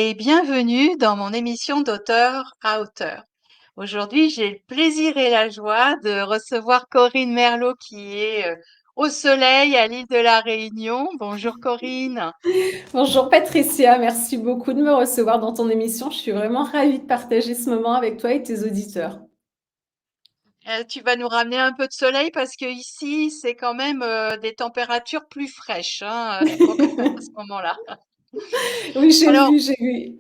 et bienvenue dans mon émission d'auteur à auteur. Aujourd'hui, j'ai le plaisir et la joie de recevoir Corinne Merlot qui est au soleil à l'île de la Réunion. Bonjour Corinne. Bonjour Patricia, merci beaucoup de me recevoir dans ton émission. Je suis vraiment ravie de partager ce moment avec toi et tes auditeurs. Tu vas nous ramener un peu de soleil parce que ici, c'est quand même des températures plus fraîches, hein, donc à ce moment-là. Oui, j'ai Alors, vu, j'ai vu.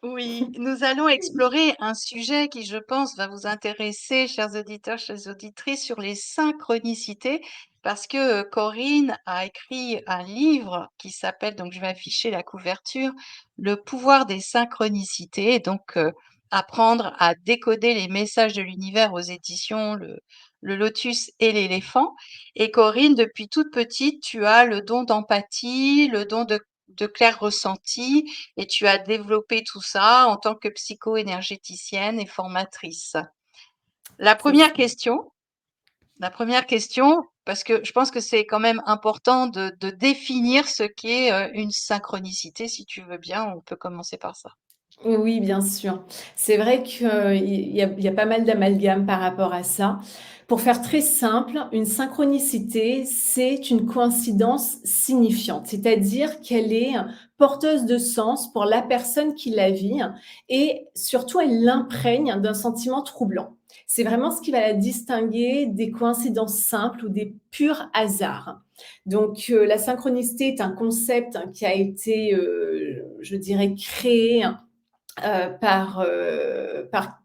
oui, nous allons explorer un sujet qui, je pense, va vous intéresser, chers auditeurs, chères auditrices, sur les synchronicités, parce que Corinne a écrit un livre qui s'appelle, donc je vais afficher la couverture, Le pouvoir des synchronicités, donc apprendre à décoder les messages de l'univers aux éditions le Lotus et l'éléphant. Et Corinne, depuis toute petite, tu as le don d'empathie, le don de clair ressenti, et tu as développé tout ça en tant que psycho-énergéticienne et formatrice. La C'est ça. première question, la première question, parce que je pense que c'est quand même important de définir ce qu'est une synchronicité, si tu veux bien, on peut commencer par ça. Oui, bien sûr. C'est vrai qu'il y a pas mal d'amalgames par rapport à ça. Pour faire très simple, une synchronicité, c'est une coïncidence signifiante, c'est-à-dire qu'elle est porteuse de sens pour la personne qui la vit et surtout elle l'imprègne d'un sentiment troublant. C'est vraiment ce qui va la distinguer des coïncidences simples ou des purs hasards. Donc la synchronicité est un concept qui a été, je dirais, créé par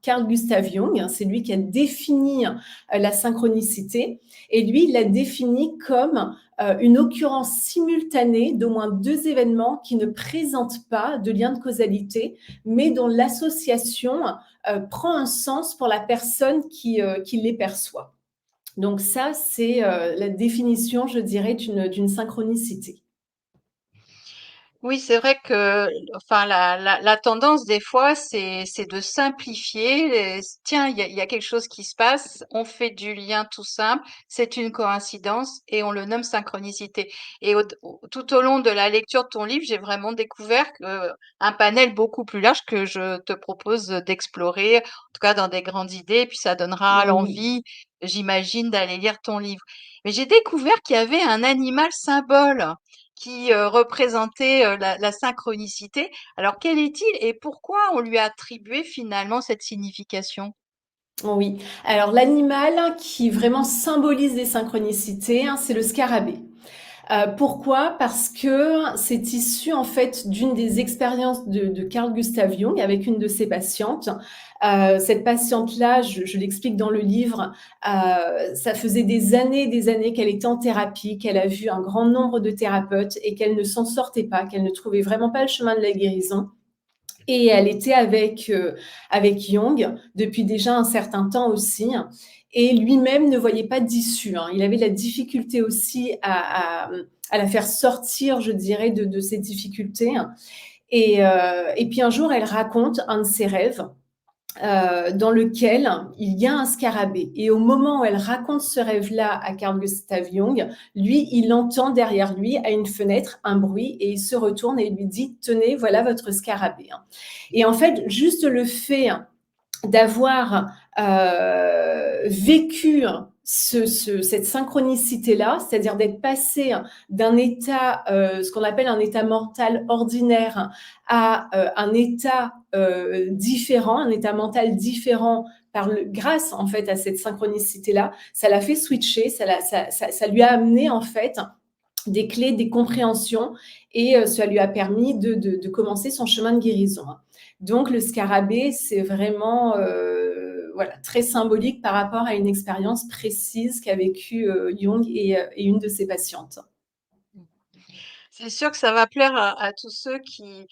Carl Gustav Jung. C'est lui qui a défini la synchronicité et lui, il l'a défini comme une occurrence simultanée d'au moins deux événements qui ne présentent pas de lien de causalité, mais dont l'association prend un sens pour la personne qui les perçoit. Donc ça, c'est la définition, je dirais, d'une synchronicité. Oui, c'est vrai que, enfin, la tendance des fois, c'est de simplifier. Tiens, il y a quelque chose qui se passe, on fait du lien tout simple, c'est une coïncidence et on le nomme synchronicité. Et tout au long de la lecture de ton livre, j'ai vraiment découvert un panel beaucoup plus large que je te propose d'explorer, en tout cas dans des grandes idées, puis ça donnera Oui. l'envie, j'imagine, d'aller lire ton livre. Mais j'ai découvert qu'il y avait un animal symbole qui représentait la synchronicité. Alors, quel est-il et pourquoi on lui a attribué finalement cette signification? Oui. Alors l'animal qui vraiment symbolise les synchronicités, c'est le scarabée. Pourquoi? Parce que c'est issu en fait d'une des expériences de Carl Gustav Jung avec une de ses patientes. Cette patiente-là, je l'explique dans le livre, ça faisait des années qu'elle était en thérapie, qu'elle a vu un grand nombre de thérapeutes et qu'elle ne s'en sortait pas, qu'elle ne trouvait vraiment pas le chemin de la guérison. Et elle était avec Jung depuis déjà un certain temps aussi. Et lui-même ne voyait pas d'issue. Il avait de la difficulté aussi à la faire sortir, je dirais, de ses difficultés. Et puis un jour, elle raconte un de ses rêves dans lequel il y a un scarabée. Et au moment où elle raconte ce rêve-là à Carl Gustav Jung, lui, il entend derrière lui, à une fenêtre, un bruit et il se retourne et il lui dit, tenez, voilà votre scarabée. Et en fait, juste le fait d'avoir vécu cette synchronicité-là, c'est-à-dire d'être passé d'un état, ce qu'on appelle un état mortal ordinaire, à un état différent, un état mental différent, grâce en fait à cette synchronicité-là, ça l'a fait switcher, ça lui a amené en fait des clés, des compréhensions, et ça lui a permis de commencer son chemin de guérison. Donc le scarabée, c'est vraiment voilà, très symbolique par rapport à une expérience précise qu'a vécue Jung et une de ses patientes. C'est sûr que ça va plaire à tous ceux qui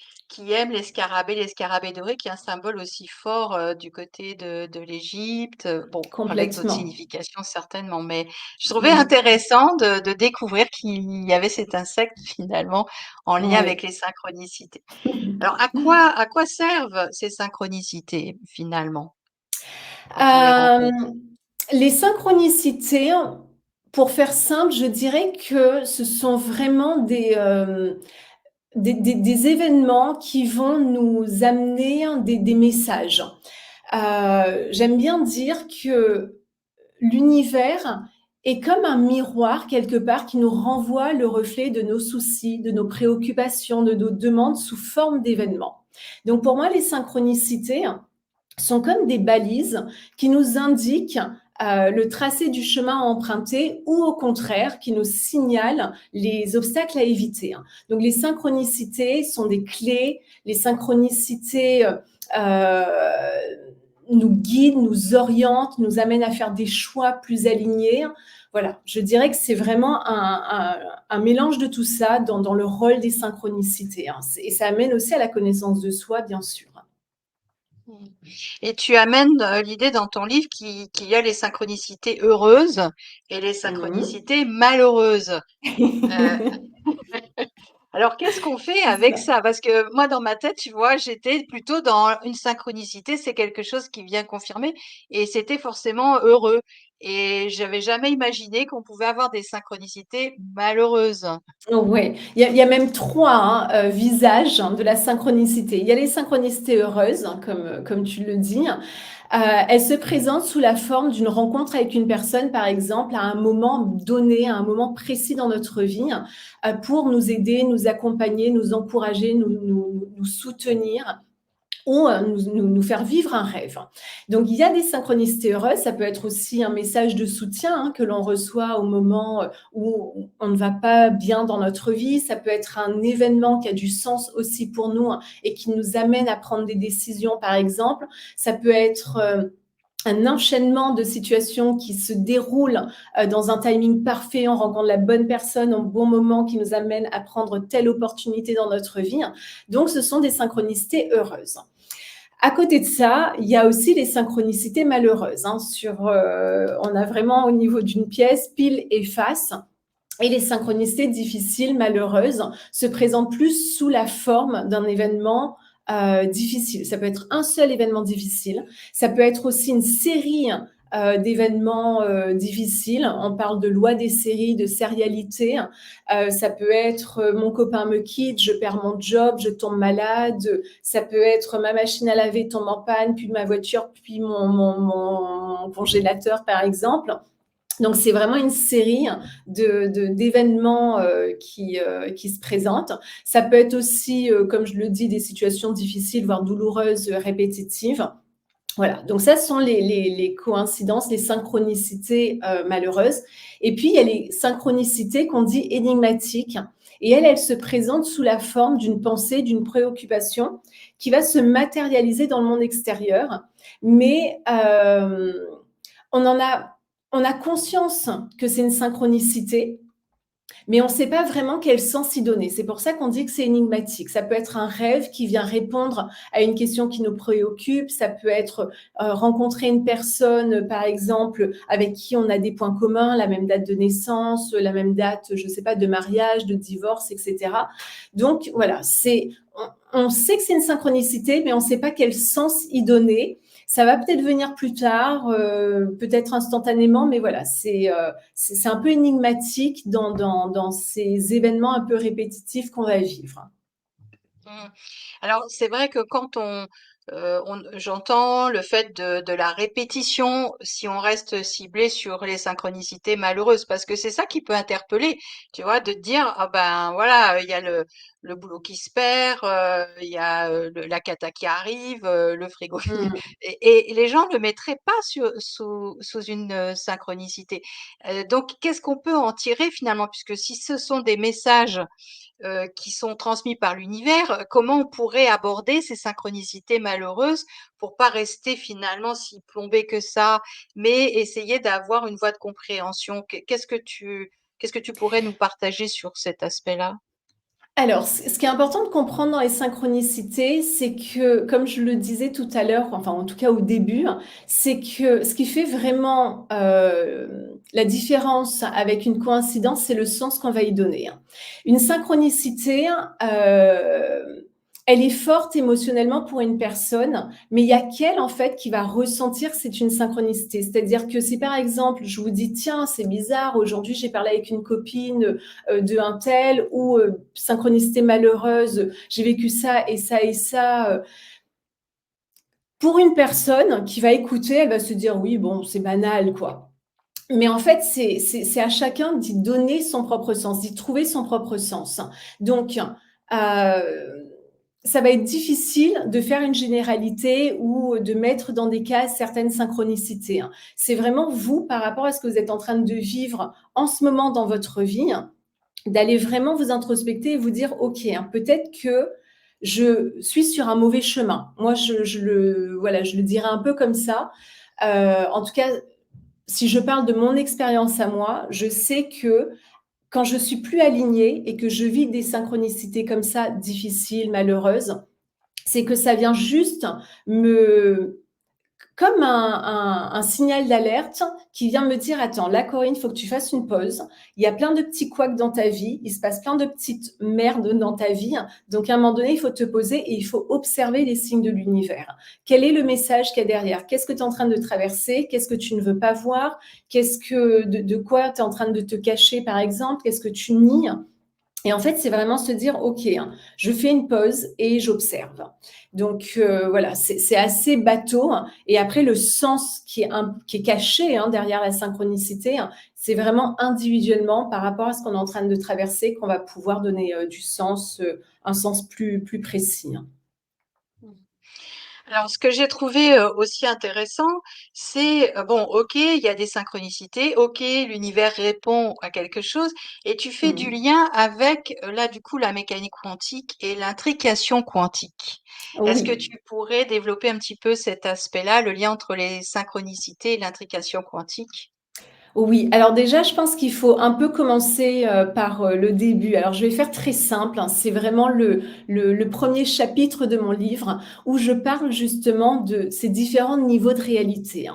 aiment les scarabées dorés, qui est un symbole aussi fort du côté de l'Égypte, bon, avec d'autres Complètement. significations certainement, mais je trouvais Mm. intéressant de découvrir qu'il y avait cet insecte finalement en lien avec Oui. les synchronicités. Alors, à quoi servent ces synchronicités finalement quand on les Euh, rencontre? les synchronicités, pour faire simple, je dirais que ce sont vraiment des événements qui vont nous amener des messages. J'aime bien dire que l'univers est comme un miroir quelque part qui nous renvoie le reflet de nos soucis, de nos préoccupations, de nos demandes sous forme d'événements. Donc pour moi, les synchronicités sont comme des balises qui nous indiquent le tracé du chemin à emprunter ou au contraire qui nous signalent les obstacles à éviter. Donc les synchronicités sont des clés, les synchronicités nous guident, nous orientent, nous amènent à faire des choix plus alignés. Voilà, je dirais que c'est vraiment un mélange de tout ça dans le rôle des synchronicités. Et ça amène aussi à la connaissance de soi, bien sûr. Mmh. Et tu amènes l'idée dans ton livre qu'il y a les synchronicités heureuses et les Mmh. synchronicités malheureuses. Euh, alors, qu'est-ce qu'on fait C'est avec ça. ça? Parce que moi, dans ma tête, tu vois, j'étais plutôt dans une synchronicité, c'est quelque chose qui vient confirmer, et c'était forcément heureux. Et j'avais jamais imaginé qu'on pouvait avoir des synchronicités malheureuses. Ouais, il y a même 3 visages de la synchronicité. Il y a les synchronicités heureuses, comme tu le dis. Elles se présentent sous la forme d'une rencontre avec une personne, par exemple, à un moment donné, à un moment précis dans notre vie, pour nous aider, nous accompagner, nous encourager, nous soutenir ou nous faire vivre un rêve. Donc, il y a des synchronicités heureuses. Ça peut être aussi un message de soutien que l'on reçoit au moment où on ne va pas bien dans notre vie. Ça peut être un événement qui a du sens aussi pour nous et qui nous amène à prendre des décisions, par exemple. Ça peut être un enchaînement de situations qui se déroulent dans un timing parfait, on rencontre la bonne personne au bon moment qui nous amène à prendre telle opportunité dans notre vie. Donc, ce sont des synchronicités heureuses. À côté de ça, il y a aussi les synchronicités malheureuses. On a vraiment au niveau d'une pièce pile et face. Et les synchronicités difficiles, malheureuses, se présentent plus sous la forme d'un événement difficile. Ça peut être un seul événement difficile. Ça peut être aussi une série d'événements difficiles. On parle de loi des séries, de sérialité. Ça peut être mon copain me quitte, je perds mon job, je tombe malade. Ça peut être ma machine à laver tombe en panne, puis ma voiture, puis mon congélateur, par exemple. Donc, c'est vraiment une série d'événements qui se présentent. Ça peut être aussi, comme je le dis, des situations difficiles, voire douloureuses, répétitives. Voilà, donc ça ce sont les coïncidences, les synchronicités malheureuses. Et puis, il y a les synchronicités qu'on dit énigmatiques. Et elles se présentent sous la forme d'une pensée, d'une préoccupation qui va se matérialiser dans le monde extérieur. Mais on en a on a conscience que c'est une synchronicité, mais on ne sait pas vraiment quel sens y donner. C'est pour ça qu'on dit que c'est énigmatique. Ça peut être un rêve qui vient répondre à une question qui nous préoccupe. Ça peut être rencontrer une personne, par exemple, avec qui on a des points communs, la même date de naissance, la même date, je ne sais pas, de mariage, de divorce, etc. Donc voilà, on sait que c'est une synchronicité, mais on ne sait pas quel sens y donner. Ça va peut-être venir plus tard, peut-être instantanément, mais voilà, c'est un peu énigmatique dans ces événements un peu répétitifs qu'on va vivre. Mmh. Alors, c'est vrai que quand j'entends le fait de la répétition, si on reste ciblé sur les synchronicités malheureuses, parce que c'est ça qui peut interpeller, tu vois, de te dire, ah ben voilà, il y a le boulot qui se perd, il y a la cata qui arrive, le frigo, Mmh. et les gens le mettraient pas sous une synchronicité. Donc, qu'est-ce qu'on peut en tirer finalement, puisque si ce sont des messages qui sont transmis par l'univers, comment on pourrait aborder ces synchronicités malheureuses pour pas rester finalement si plombé que ça, mais essayer d'avoir une voie de compréhension? Qu'est-ce que tu pourrais nous partager sur cet aspect-là? Alors, ce qui est important de comprendre dans les synchronicités, c'est que, comme je le disais tout à l'heure, enfin en tout cas au début, c'est que ce qui fait vraiment la différence avec une coïncidence, c'est le sens qu'on va y donner. Une synchronicité, Elle est forte émotionnellement pour une personne, mais il y a qu'elle en fait qui va ressentir que c'est une synchronicité. C'est-à-dire que si par exemple je vous dis tiens c'est bizarre aujourd'hui j'ai parlé avec une copine de un tel ou synchronicité malheureuse j'ai vécu ça et ça et ça. Pour une personne qui va écouter, elle va se dire oui bon c'est banal quoi. Mais en fait, c'est à chacun d'y donner son propre sens, d'y trouver son propre sens. Donc, ça va être difficile de faire une généralité ou de mettre dans des cases certaines synchronicités. C'est vraiment vous, par rapport à ce que vous êtes en train de vivre en ce moment dans votre vie, d'aller vraiment vous introspecter et vous dire, OK, peut-être que je suis sur un mauvais chemin. Moi, voilà, je le dirais un peu comme ça. En tout cas, si je parle de mon expérience à moi, je sais que quand je suis plus alignée et que je vis des synchronicités comme ça, difficiles, malheureuses, c'est que ça vient juste me comme un signal d'alerte qui vient me dire attends, là Corinne, il faut que tu fasses une pause. Il y a plein de petits couacs dans ta vie, il se passe plein de petites merdes dans ta vie. Donc à un moment donné, il faut te poser et il faut observer les signes de l'univers. Quel est le message qu'il y a derrière? Qu'est-ce que tu es en train de traverser? Qu'est-ce que tu ne veux pas voir? De quoi tu es en train de te cacher, par exemple? Qu'est-ce que tu nies? Et en fait, c'est vraiment se dire, OK, je fais une pause et j'observe. Donc voilà, c'est assez bateau. Et après, le sens qui est caché derrière la synchronicité, c'est vraiment individuellement par rapport à ce qu'on est en train de traverser qu'on va pouvoir donner du sens, un sens plus précis. Alors, ce que j'ai trouvé aussi intéressant, c'est, bon, ok, il y a des synchronicités, ok, l'univers répond à quelque chose, et tu fais du Mm. lien avec, là, du coup, la mécanique quantique et l'intrication quantique. Est-ce que Oui. tu pourrais développer un petit peu cet aspect-là, le lien entre les synchronicités et l'intrication quantique? Oui, alors déjà, je pense qu'il faut un peu commencer par le début. Alors, je vais faire très simple, c'est vraiment le premier chapitre de mon livre où je parle justement de ces différents niveaux de réalité.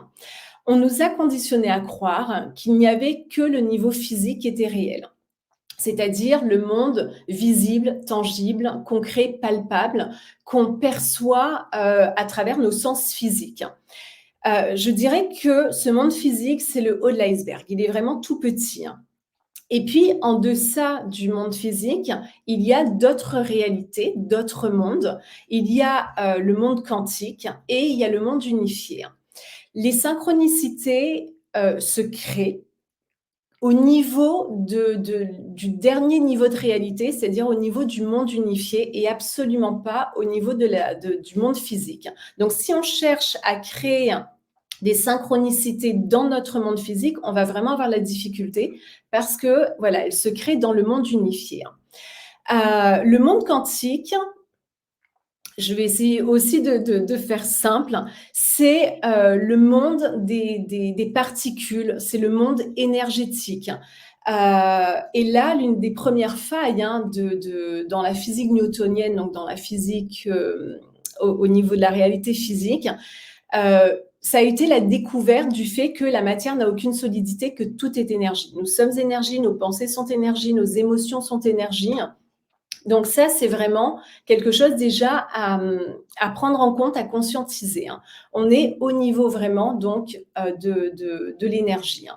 On nous a conditionnés à croire qu'il n'y avait que le niveau physique qui était réel, c'est-à-dire le monde visible, tangible, concret, palpable, qu'on perçoit à travers nos sens physiques. Je dirais que ce monde physique, c'est le haut de l'iceberg. Il est vraiment tout petit. Et puis, en deçà du monde physique, il y a d'autres réalités, d'autres mondes. Il y a le monde quantique et il y a le monde unifié. Les synchronicités se créent au niveau du dernier niveau de réalité, c'est-à-dire au niveau du monde unifié et absolument pas au niveau du monde physique. Donc, si on cherche à créer des synchronicités dans notre monde physique, on va vraiment avoir la difficulté parce que voilà, elle se crée dans le monde unifié. Le monde quantique, je vais essayer aussi de faire simple, c'est le monde des particules, c'est le monde énergétique. Et là, l'une des premières failles dans la physique newtonienne, donc dans la physique au niveau de la réalité physique, ça a été la découverte du fait que la matière n'a aucune solidité, que tout est énergie. Nous sommes énergie, nos pensées sont énergie, nos émotions sont énergie. Donc ça, c'est vraiment quelque chose déjà à prendre en compte, à conscientiser. On est au niveau vraiment donc de l'énergie.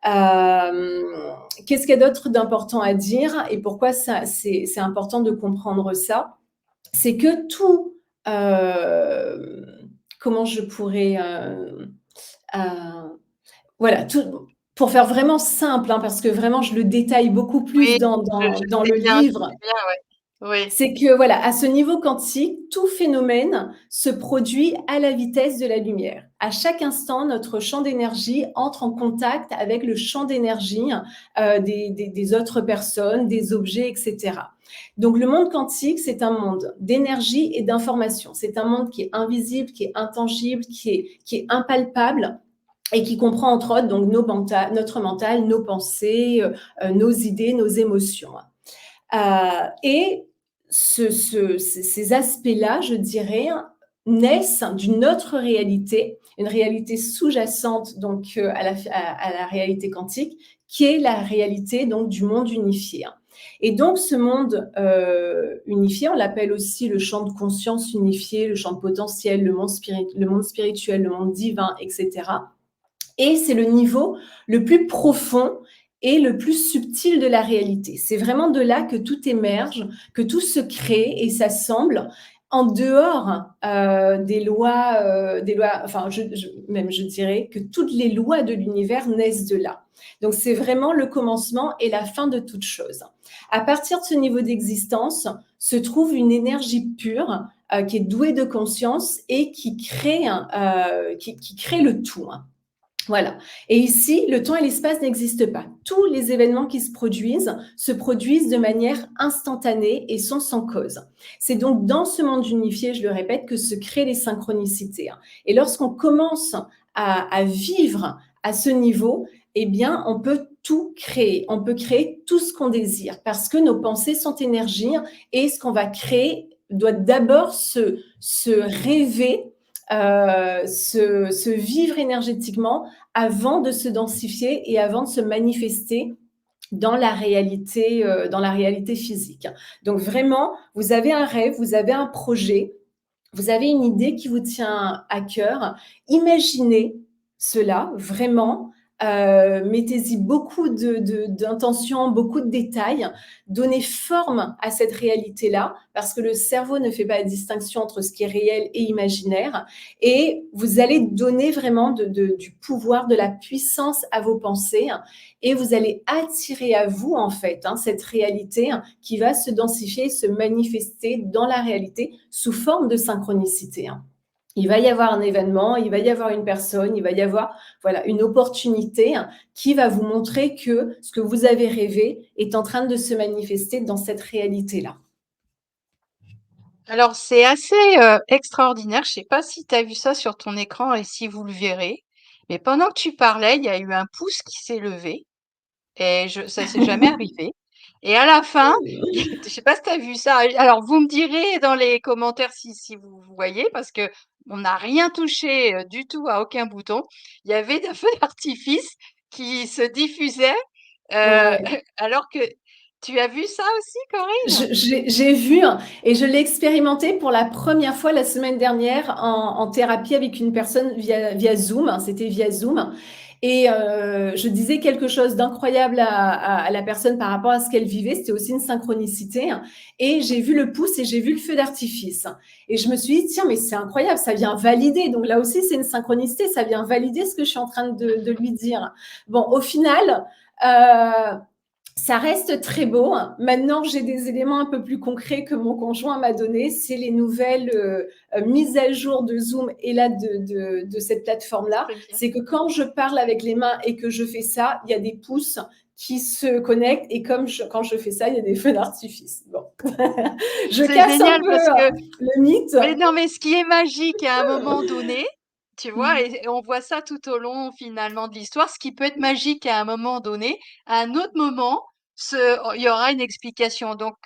Qu'est-ce qu'il y a d'autre d'important à dire et pourquoi c'est important de comprendre ça? C'est que tout, comment je pourrais, voilà, tout, pour faire vraiment simple, parce que vraiment je le détaille beaucoup plus Oui, dans, je dans, dans sais le bien, je livre. sais bien, ouais. Oui. C'est que voilà, à ce niveau quantique, tout phénomène se produit à la vitesse de la lumière. À chaque instant, notre champ d'énergie entre en contact avec le champ d'énergie des autres personnes, des objets, etc. Donc le monde quantique, c'est un monde d'énergie et d'information. C'est un monde qui est invisible, qui est intangible, qui est impalpable et qui comprend entre autres donc notre mental, nos pensées, nos idées, nos émotions. Et ces aspects-là, je dirais, naissent d'une autre réalité, une réalité sous-jacente donc à la réalité quantique, qui est la réalité donc du monde unifié. Et donc, ce monde unifié, on l'appelle aussi le champ de conscience unifié, le champ de potentiel, le monde spirituel, le monde divin, etc. Et c'est le niveau le plus profond et le plus subtil de la réalité. C'est vraiment de là que tout émerge, que tout se crée et s'assemble en dehors des lois, enfin, même je dirais que toutes les lois de l'univers naissent de là. Donc, c'est vraiment le commencement et la fin de toute chose. À partir de ce niveau d'existence se trouve une énergie pure qui est douée de conscience et qui crée le tout. Voilà. Et ici, le temps et l'espace n'existent pas. Tous les événements qui se produisent de manière instantanée et sont sans cause. C'est donc dans ce monde unifié, je le répète, que se créent les synchronicités. Et lorsqu'on commence à vivre à ce niveau, eh bien, on peut tout créer. On peut créer tout ce qu'on désire parce que nos pensées sont énergie et ce qu'on va créer doit d'abord se rêver, se vivre énergétiquement avant de se densifier et avant de se manifester dans la réalité physique. Donc vraiment, vous avez un rêve, vous avez un projet, vous avez une idée qui vous tient à cœur. Imaginez cela vraiment. Mettez-y beaucoup d'intention, beaucoup de détails. Donnez forme à cette réalité-là, parce que le cerveau ne fait pas la distinction entre ce qui est réel et imaginaire. Et vous allez donner vraiment du pouvoir, de la puissance à vos pensées. Et vous allez attirer à vous, en fait, cette réalité qui va se densifier, se manifester dans la réalité sous forme de synchronicité. Il va y avoir un événement, il va y avoir une personne, il va y avoir voilà, une opportunité qui va vous montrer que ce que vous avez rêvé est en train de se manifester dans cette réalité-là. Alors, c'est assez extraordinaire. Je sais pas si tu as vu ça sur ton écran et si vous le verrez, mais pendant que tu parlais, il y a eu un pouce qui s'est levé et ça s'est jamais arrivé. Et à la fin, je sais pas si tu as vu ça. Alors, vous me direz dans les commentaires si vous voyez, parce que on n'a rien touché du tout à aucun bouton. Il y avait des feux d'artifice qui se diffusaient, euh, Ouais. alors que tu as vu ça aussi, Corinne? J'ai vu et je l'ai expérimenté pour la première fois la semaine dernière en thérapie avec une personne via Zoom. C'était via Zoom. Et je disais quelque chose d'incroyable à la personne par rapport à ce qu'elle vivait. C'était aussi une synchronicité. Et j'ai vu le pouce et j'ai vu le feu d'artifice. Et je me suis dit, tiens, mais c'est incroyable, ça vient valider. Donc là aussi, c'est une synchronicité, ça vient valider ce que je suis en train de lui dire. Bon, au final, ça reste très beau. Maintenant, j'ai des éléments un peu plus concrets que mon conjoint m'a donné. C'est les nouvelles mises à jour de Zoom et là de cette plateforme-là. Très bien. C'est que quand je parle avec les mains et que je fais ça, il y a des pouces qui se connectent et quand je fais ça, il y a des feux d'artifice. Bon, je C'est casse un génial peu parce que le mythe. mais non, mais ce qui est magique à un moment donné, tu vois, et on voit ça tout au long finalement de l'histoire, ce qui peut être magique à un moment donné, à un autre moment, il y aura une explication. Donc,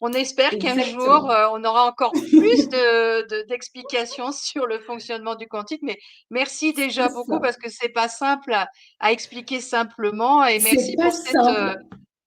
on espère qu'un jour, Exactement. on aura encore plus d'explications sur le fonctionnement du quantique. Mais merci déjà C'est beaucoup ça. parce que c'est pas simple à expliquer simplement. Et C'est merci pas simple.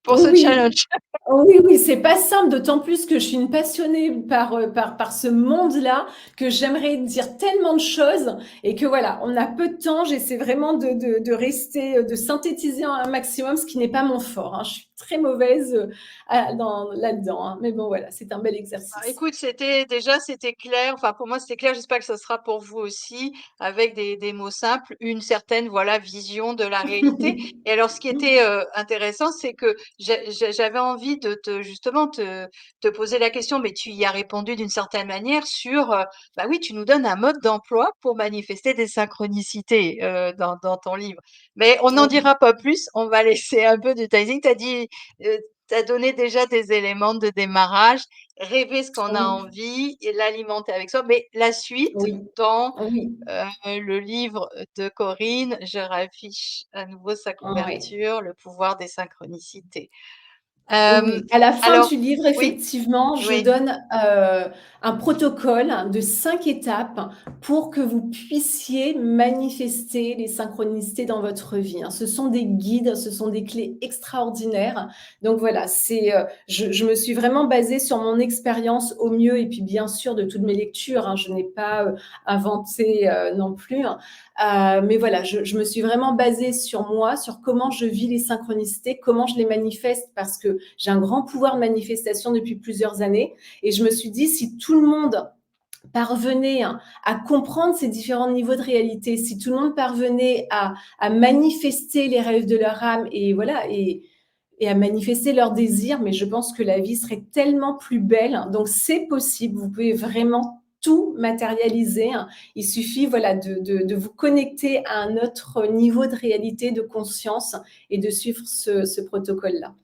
pour ce Oui, challenge. oui, oui, c'est pas simple, d'autant plus que je suis une passionnée par ce monde-là, que j'aimerais dire tellement de choses et que voilà, on a peu de temps. J'essaie vraiment de rester, de synthétiser un maximum, ce qui n'est pas mon fort. Je suis très mauvaise là-dedans. Mais bon, voilà, c'est un bel Ah, exercice. écoute, c'était clair. Enfin, pour moi, c'était clair. J'espère que ce sera pour vous aussi, avec des mots simples, une certaine, voilà, vision de la réalité. Et alors, ce qui était intéressant, c'est que j'avais envie de justement, te poser la question, mais tu y as répondu d'une certaine manière sur, bah oui, tu nous donnes un mode d'emploi pour manifester des synchronicités dans ton livre. Mais on n'en Oui, dira pas plus. On va laisser un peu du teasing. T'as donné déjà des éléments de démarrage, rêver ce qu'on a oui, envie et l'alimenter avec soi. Mais la suite oui, dans oui, le livre de Corinne, je raffiche à nouveau sa oui. couverture, Le pouvoir des synchronicités. Hem, Oui, à la fin alors du livre, oui, effectivement, je oui. donne, un protocole de 5 étapes pour que vous puissiez manifester les synchronicités dans votre vie, hein. Ce sont des guides, ce sont des clés extraordinaires. Donc voilà, je me suis vraiment basée sur mon expérience au mieux et puis bien sûr de toutes mes lectures, hein. Je n'ai pas, inventé, non plus, hein. Mais voilà, je me suis vraiment basée sur moi, sur comment je vis les synchronicités, comment je les manifeste, parce que j'ai un grand pouvoir de manifestation depuis plusieurs années. Et je me suis dit, si tout le monde parvenait à comprendre ces différents niveaux de réalité, si tout le monde parvenait à manifester les rêves de leur âme et voilà, et à manifester leurs désirs, mais je pense que la vie serait tellement plus belle. Donc c'est possible, vous pouvez vraiment tout matérialiser. Il suffit voilà, de vous connecter à un autre niveau de réalité, de conscience et de suivre ce protocole-là,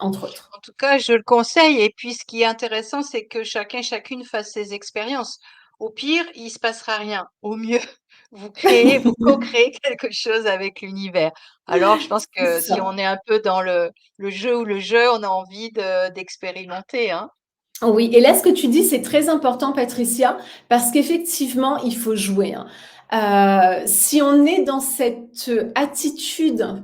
entre autres. En tout cas, je le conseille et puis ce qui est intéressant, c'est que chacun, chacune fasse ses expériences. Au pire, il se passera rien. Au mieux, vous créez, vous co-créez quelque chose avec l'univers. Alors, je pense C'est que si ça. on est un peu dans le jeu ou le jeu, on a envie d'expérimenter, hein. Oui, et là, ce que tu dis, c'est très important, Patricia, parce qu'effectivement, il faut jouer, hein. Si on est dans cette attitude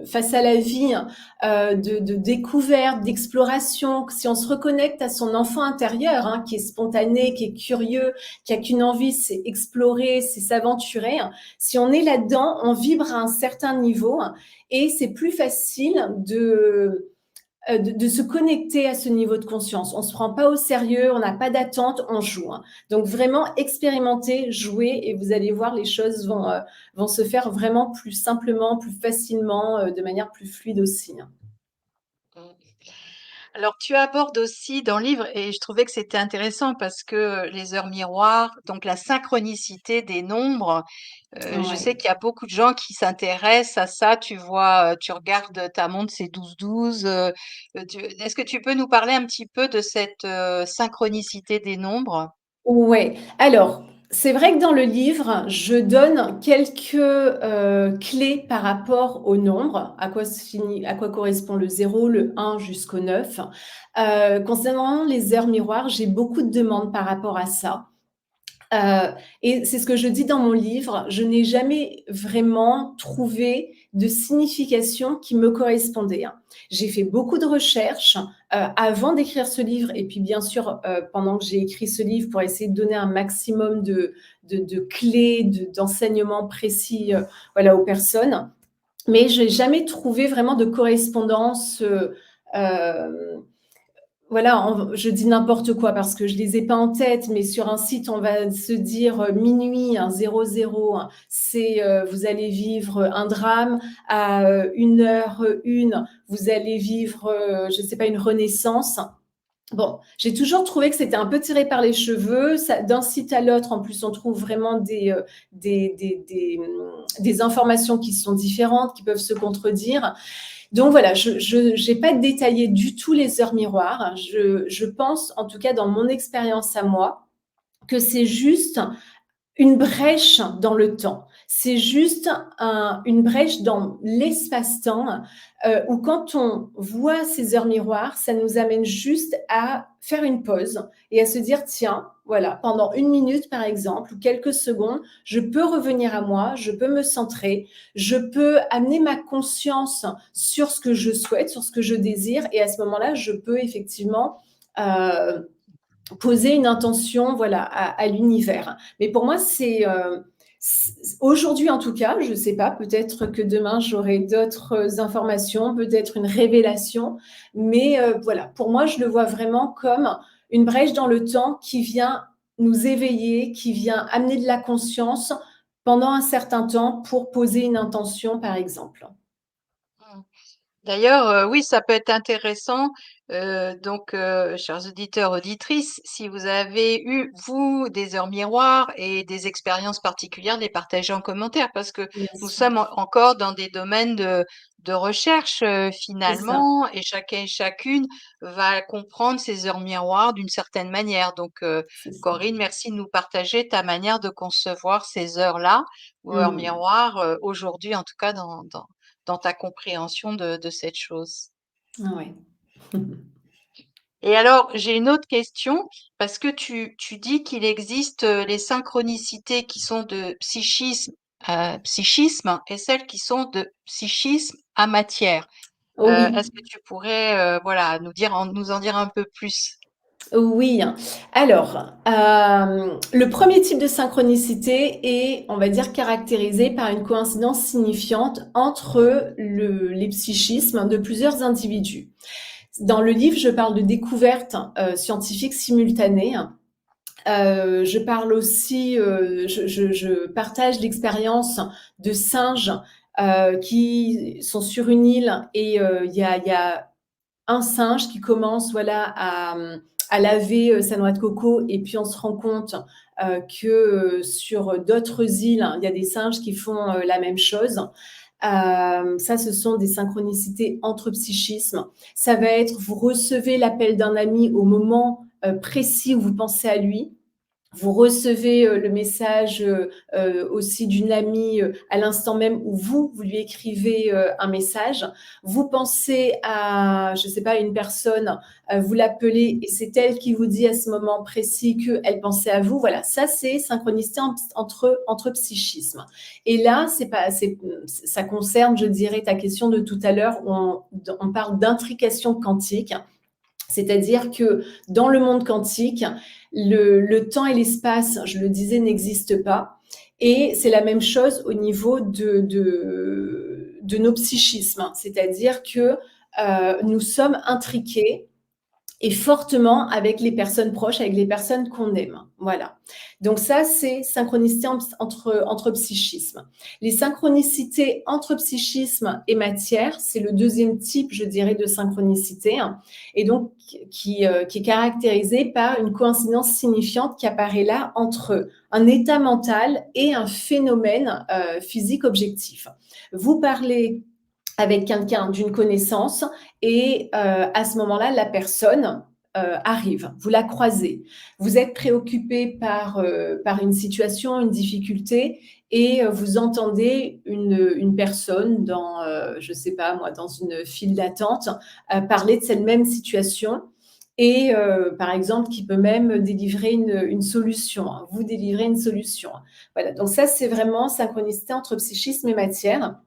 face à la vie, de découverte, d'exploration, si on se reconnecte à son enfant intérieur, hein, qui est spontané, qui est curieux, qui a qu'une envie, c'est explorer, c'est s'aventurer. Si on est là-dedans, on vibre à un certain niveau, hein, et c'est plus facile de se connecter à ce niveau de conscience. On ne se prend pas au sérieux, on n'a pas d'attente, on joue, hein. Donc vraiment expérimenter, jouer et vous allez voir les choses vont se faire vraiment plus simplement, plus facilement, de manière plus fluide aussi, hein. Mm. Alors, tu abordes aussi dans le livre, et je trouvais que c'était intéressant parce que les heures miroirs, donc la synchronicité des nombres. Je Ouais. sais qu'il y a beaucoup de gens qui s'intéressent à ça. Tu vois, tu regardes ta montre, c'est 12-12. Est-ce que tu peux nous parler un petit peu de cette synchronicité des nombres? Ouais. Alors, c'est vrai que dans le livre, je donne quelques, clés par rapport aux nombres, à quoi correspond le 0, le 1 jusqu'au 9. Concernant les heures miroirs, j'ai beaucoup de demandes par rapport à ça. Et c'est ce que je dis dans mon livre, je n'ai jamais vraiment trouvé de signification qui me correspondait, hein. J'ai fait beaucoup de recherches, avant d'écrire ce livre et puis bien sûr, pendant que j'ai écrit ce livre pour essayer de donner un maximum de clés, d'enseignements précis, voilà, aux personnes. Mais j'ai jamais trouvé vraiment de correspondance, hem voilà, je dis n'importe quoi parce que je les ai pas en tête, mais sur un site, on va se dire minuit, hein, 00, hein, vous allez vivre un drame. À 1 heure 1, vous allez vivre, je ne sais pas, une renaissance. Bon, j'ai toujours trouvé que c'était un peu tiré par les cheveux. D'un site à l'autre, en plus, on trouve vraiment des informations qui sont différentes, qui peuvent se contredire. Donc voilà, je n'ai pas détaillé du tout les heures miroirs. Je pense, en tout cas dans mon expérience à moi, que c'est juste une brèche dans le temps. C'est juste une brèche dans l'espace-temps où quand on voit ces heures miroirs, ça nous amène juste à faire une pause et à se dire, tiens, voilà, pendant 1 minute par exemple, ou quelques secondes, je peux revenir à moi, je peux me centrer, je peux amener ma conscience sur ce que je souhaite, sur ce que je désire, et à ce moment-là, je peux effectivement euh, poser une intention, voilà, à l'univers. Mais pour moi, aujourd'hui en tout cas, je ne sais pas, peut-être que demain j'aurai d'autres informations, peut-être une révélation, mais voilà, pour moi, je le vois vraiment comme une brèche dans le temps qui vient nous éveiller, qui vient amener de la conscience pendant un certain temps pour poser une intention, par exemple. D'ailleurs, oui, ça peut être intéressant. Chers auditeurs, auditrices, si vous avez eu, vous, des heures miroirs et des expériences particulières, les partager en commentaire parce que Bien nous sûr, sommes encore dans des domaines de recherche c'est ça, finalement et chacun et chacune va comprendre ces heures miroirs d'une certaine manière. c'est ça. Corinne, merci de nous partager ta manière de concevoir ces heures-là ou heures Mhm. miroirs aujourd'hui, en tout cas dans ta compréhension de cette chose. Ah ouais. Et alors, j'ai une autre question, parce que tu dis qu'il existe les synchronicités qui sont de psychisme et celles qui sont de psychisme à matière. Oui. Est-ce que tu pourrais, voilà, nous en dire un peu plus? Oui. Alors, le premier type de synchronicité est, on va dire, caractérisé par une coïncidence signifiante entre les psychismes de plusieurs individus. Dans le livre, je parle de découvertes scientifiques simultanées. Je parle aussi, je partage l'expérience de singes qui sont sur une île et il y a un singe qui commence voilà à laver sa noix de coco et puis on se rend compte que sur d'autres îles, il y a des singes qui font la même chose. Ça, ce sont des synchronicités entre psychismes. Ça va être, vous recevez l'appel d'un ami au moment précis où vous pensez à lui. Vous recevez le message aussi d'une amie à l'instant même où vous lui écrivez un message. Vous pensez à, je ne sais pas, une personne, vous l'appelez et c'est elle qui vous dit à ce moment précis qu'elle pensait à vous. Voilà, ça c'est synchronicité entre psychismes. Et là, ça concerne, je dirais, ta question de tout à l'heure où on parle d'intrication quantique. C'est-à-dire que dans le monde quantique, le temps et l'espace, je le disais, n'existent pas. Et c'est la même chose au niveau de nos psychismes. C'est-à-dire que nous sommes intriqués et fortement avec les personnes proches, avec les personnes qu'on aime. Voilà. Donc ça, c'est synchronicité entre psychisme. Les synchronicités entre psychisme et matière, c'est le deuxième type, je dirais, de synchronicité, hein, et donc qui est caractérisé par une coïncidence signifiante qui apparaît là entre un état mental et un phénomène physique objectif. Vous parlez avec quelqu'un d'une connaissance et à ce moment-là, la personne arrive, vous la croisez, vous êtes préoccupé par une situation, une difficulté et vous entendez une personne dans, je ne sais pas moi, dans une file d'attente parler de cette même situation et par exemple qui peut même délivrer une solution, hein, vous délivrer une solution. Voilà, donc ça c'est vraiment synchronicité entre psychisme et matière.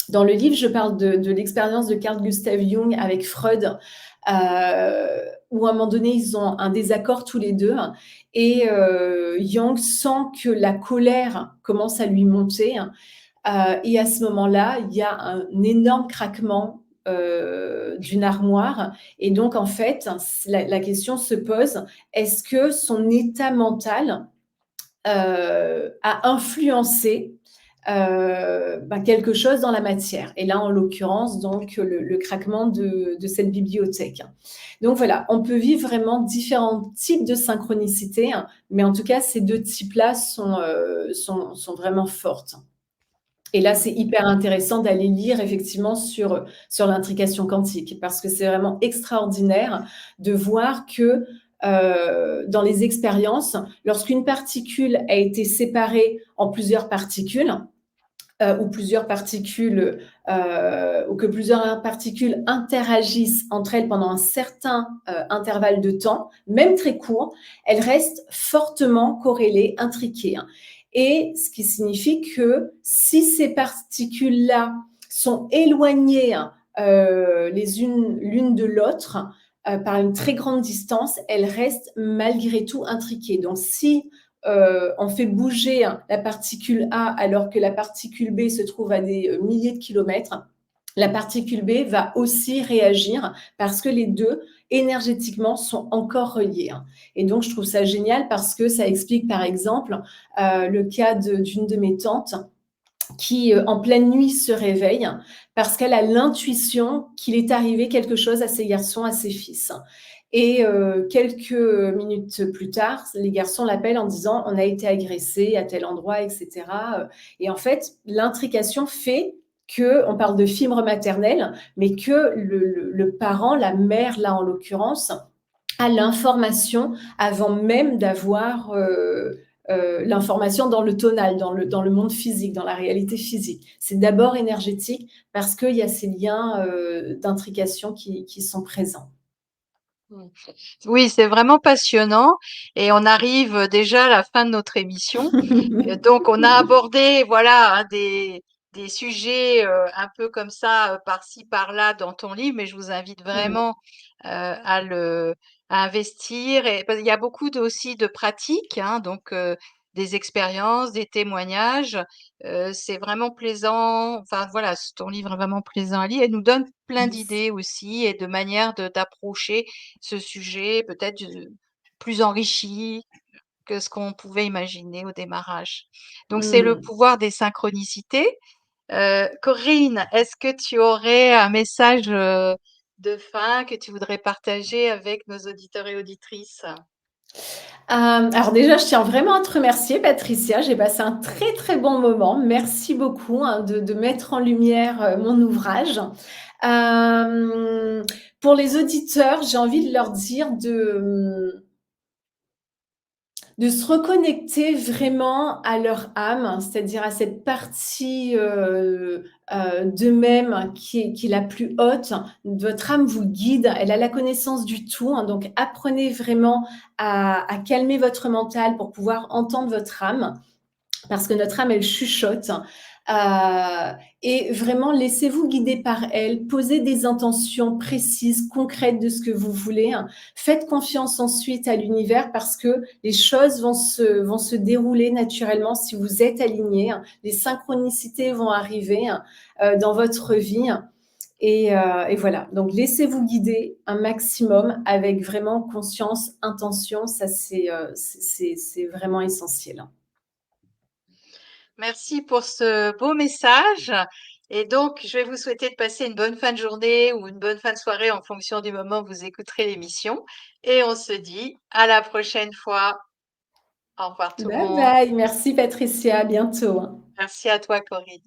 Dans le livre, je parle de l'expérience de Carl Gustav Jung avec Freud, où à un moment donné, ils ont un désaccord tous les deux. Et Jung sent que la colère commence à lui monter. Et à ce moment-là, il y a un énorme craquement d'une armoire. Et donc, en fait, la question se pose, est-ce que son état mental a influencé quelque chose dans la matière. Et là, en l'occurrence, donc le craquement de cette bibliothèque. Donc voilà, on peut vivre vraiment différents types de synchronicité, hein, mais en tout cas, ces deux types-là sont vraiment fortes. Et là, c'est hyper intéressant d'aller lire effectivement sur l'intrication quantique, parce que c'est vraiment extraordinaire de voir que dans les expériences, lorsqu'une particule a été séparée en plusieurs particules, ou plusieurs particules, ou que plusieurs particules interagissent entre elles pendant un certain intervalle de temps, même très court, elles restent fortement corrélées, intriquées, hein. Et ce qui signifie que si ces particules-là sont éloignées les unes l'une de l'autre par une très grande distance, elles restent malgré tout intriquées. Donc si on fait bouger la particule A alors que la particule B se trouve à des milliers de kilomètres, la particule B va aussi réagir parce que les deux, énergétiquement, sont encore reliés. Et donc, je trouve ça génial parce que ça explique, par exemple, le cas d'une de mes tantes qui, en pleine nuit, se réveille parce qu'elle a l'intuition qu'il est arrivé quelque chose à ses garçons, à ses fils. Et quelques minutes plus tard, les garçons l'appellent en disant on a été agressé à tel endroit, etc. Et en fait, l'intrication fait que, on parle de fibre maternelle, mais que le parent, la mère là en l'occurrence, a l'information avant même d'avoir l'information dans le tonal, dans le monde physique, dans la réalité physique. C'est d'abord énergétique parce qu'il y a ces liens d'intrication qui sont présents. Mmh. Oui, c'est vraiment passionnant et on arrive déjà à la fin de notre émission. Donc on a abordé voilà, hein, des sujets, un peu comme ça, par-ci par-là dans ton livre, mais je vous invite Ouais. vraiment, à investir et parce qu'il y a beaucoup de aussi de pratiques, hein, donc des expériences, des témoignages. C'est vraiment plaisant, enfin voilà, ton livre est vraiment plaisant à lire et nous donne plein Merci. d'idées aussi et de manières d'approcher ce sujet peut-être, plus enrichi que ce qu'on pouvait imaginer au démarrage. Donc c'est le Mmh. pouvoir des synchronicités. Corinne, est-ce que tu aurais un message, de fin que tu voudrais partager avec nos auditeurs et auditrices? Alors déjà, je tiens vraiment à te remercier, Patricia. J'ai passé un très, très bon moment. Merci beaucoup, hein, de mettre en lumière, mon ouvrage. Hem, pour les auditeurs, j'ai envie de leur dire de se reconnecter vraiment à leur âme, c'est-à-dire à cette partie, d'eux-mêmes qui est la plus haute. Votre âme vous guide, elle a la connaissance du tout, hein, donc apprenez vraiment à calmer votre mental pour pouvoir entendre votre âme parce que notre âme, elle chuchote. Et vraiment, laissez-vous guider par elle, posez des intentions précises, concrètes de ce que vous voulez. Faites confiance ensuite à l'univers parce que les choses vont se dérouler naturellement si vous êtes aligné. Les synchronicités vont arriver dans votre vie. Et voilà, donc laissez-vous guider un maximum avec vraiment conscience, intention, ça c'est vraiment essentiel. Merci pour ce beau message et donc je vais vous souhaiter de passer une bonne fin de journée ou une bonne fin de soirée en fonction du moment où vous écouterez l'émission et on se dit à la prochaine fois. Au revoir tout le Bye monde. bye, merci Patricia, à bientôt. Merci à toi Corinne.